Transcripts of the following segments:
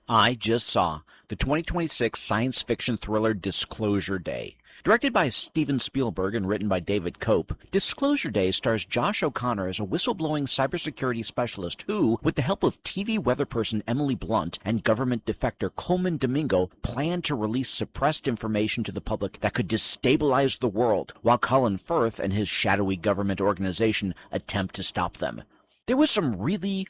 I just saw the 2026 science fiction thriller Disclosure Day. Directed by Steven Spielberg and written by David Cope, Disclosure Day stars Josh O'Connor as a whistleblowing cybersecurity specialist who, with the help of TV weather person Emily Blunt and government defector Coleman Domingo, planned to release suppressed information to the public that could destabilize the world, while Colin Firth and his shadowy government organization attempt to stop them. There was some really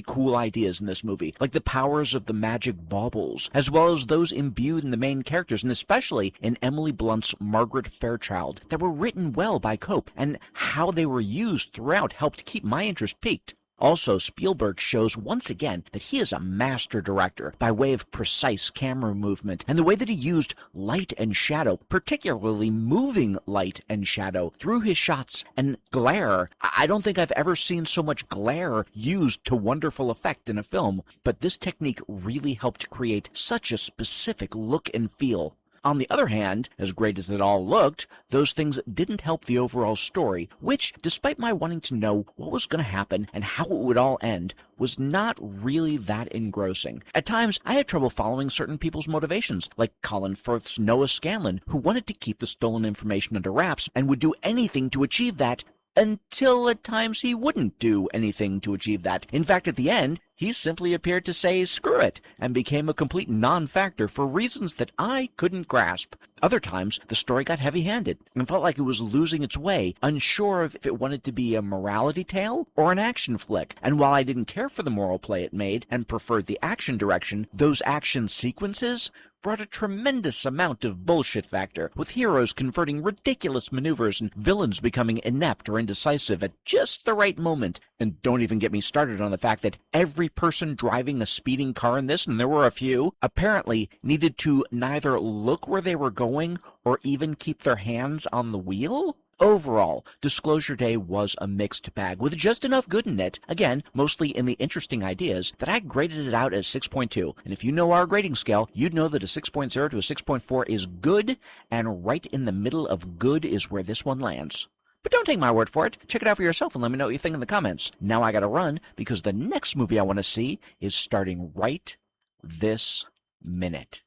cool ideas in this movie, like the powers of the magic baubles, as well as those imbued in the main characters, and especially in Emily Blunt's Margaret Fairchild, that were written well by Cope, and how they were used throughout helped keep my interest piqued. Also, Spielberg shows once again that he is a master director by way of precise camera movement and the way that he used light and shadow, particularly moving light and shadow, through his shots, and glare. I don't think I've ever seen so much glare used to wonderful effect in a film, but this technique really helped create such a specific look and feel. On the other hand, as great as it all looked, those things didn't help the overall story, which, despite my wanting to know what was going to happen and how it would all end, was not really that engrossing. At times, I had trouble following certain people's motivations, like Colin Firth's Noah Scanlon, who wanted to keep the stolen information under wraps and would do anything to achieve that, until at times he wouldn't do anything to achieve that. In fact, at the end, he simply appeared to say screw it, and became a complete non-factor for reasons that I couldn't grasp. Other times, the story got heavy-handed, and felt like it was losing its way, unsure if it wanted to be a morality tale or an action flick. And while I didn't care for the moral play it made, and preferred the action direction, those action sequences brought a tremendous amount of bullshit factor, with heroes converting ridiculous maneuvers and villains becoming inept or indecisive at just the right moment. And don't even get me started on the fact that every person driving a speeding car in this, and there were a few, apparently needed to neither look where they were going or even keep their hands on the wheel. Overall, Disclosure Day was a mixed bag, with just enough good in it, again, mostly in the interesting ideas, that I graded it out as 6.2. And if you know our grading scale, you'd know that a 6.0 to a 6.4 is good, and right in the middle of good is where this one lands. But don't take my word for it. Check it out for yourself and let me know what you think in the comments. Now I gotta run, because the next movie I want to see is starting right this minute.